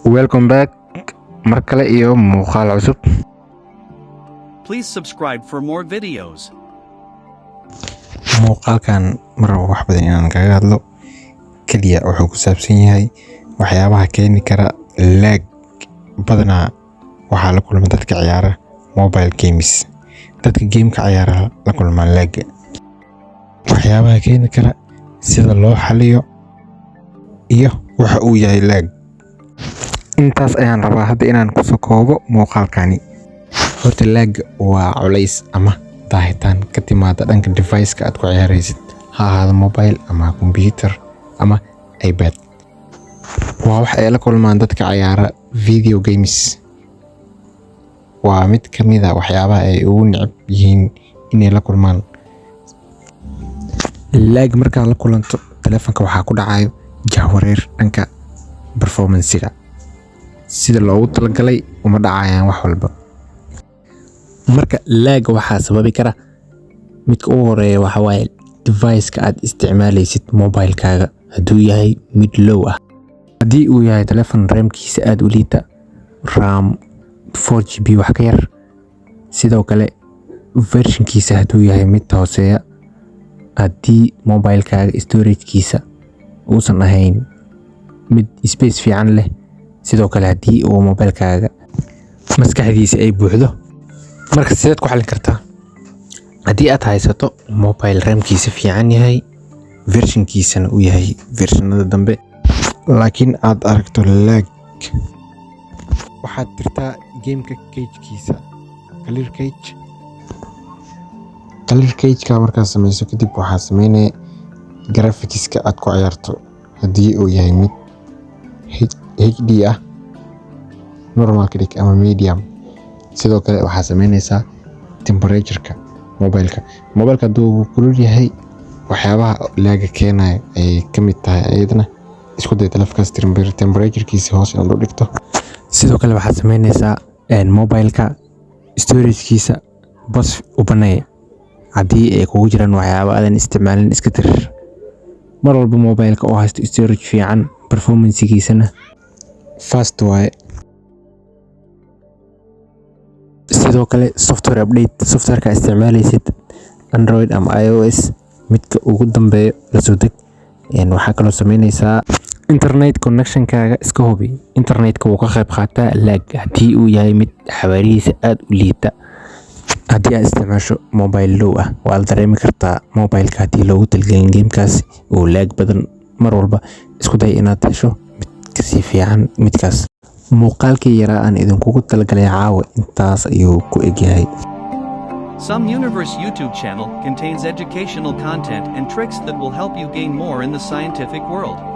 Welcome back mar kale iyo muuqaal cusub. Please subscribe for more videos. Muuqaalkan mar wax badan inaan kaga hadlo kaliya wuxuu ku saabsan yahay waxyaabaha keeni kara lag badana waxa la kulma dadka ciyaara mobile games. Dadka gameka ciyaara la kulma lag. Waxyaabaha keeni kara sida loo xaliyo iyo waxa uu yahay lag. intaas ayaan rabaa hadda inaan ku soo koobo muuqaalkani. Horta lag waa culays ama daahitaan ka timaada dhanka device-ka aad ku ciyaaraysid, ha ahaado mobile ama computer ama iPad. Waa wax ay la kulmaan dadka ciyaara video games. Waa mid ka mid ah waxyaabaha ay ugu neceb yihiin inay la kulmaan. Lag marka la kulanto telefoonka waxaa ku dhacayo jahwareer dhanka performance-ga. sida loogu talagalay uma dhacayaan wax walba. Marka lag waxaa sababi kara midka ugu horeeya waxa waaye device-ka aad isticmaalaysid mobile-kaaga hadduu yahay mid low ah. Haddii uu yahay telefoon RAM-kiisa aad u liita, RAM 4GB wax ka yar, sidoo kale version-kiisa hadduu yahay mid hooseeya, haddii mobile-kaaga storage-kiisa uusan ahayn mid space fiican leh, sidoo kale haddii uu mobile-kaaga maskaxdiisa ay buuxdo. Marka sidaad ku xalin kartaa haddii aad haysato mobile RAM-kiisa fiican yahay, version-kiisana uu yahay versionada dambe, laakiin aad aragto lag, waxaad tirtaa gameka cache-kiisa clear cache-ka. markaad samayso kadib waxaa sameynaya graphics-ka aad ku ciyaarto haddii uu yahay mid HD ah, normal click ama medium. sidoo kale waxaa sameynaysaa temperature-ka mobile-ka hadduu kulul yahay, waxyaabaha laga keenayo ay ka mid tahay ayadana isku day telefoonkaas temperature-kiisa hoos inaad u dhigto. sidoo kale waxaa sameynaysaa mobile-ka storage-kiisa bas u baneey. haddii ay kugu jiraan waxyaabo aadan isticmaalin iska tir. mar walba mobile-ka oo haysto storage fiican, performance-giisana fast waaye. sidoo kale software update, software-ka isticmaalaysid Android ama iOS midka ugu dambeeyo la soo deg. waxaa kaloo sameynaysaa internet connection-kaaga iska hubi. internet-ka wuu ka qayb qaataa lag haddii uu yahay mid xawaarihiisa aad u liita. haddii aad isticmaasho mobile low ah, waa la dareemi kartaa mobile-ka haddii loogu talgelin gamekaas uu lag badan. mar walba isku day inaad hesho mid kasii fiican midkaas. muuqaalkii yaraa aan idinkugu talagalay caawa intaas ayuu ku egyahay. Some Universe YouTube channel contains educational content and tricks that will help you gain more in the scientific world.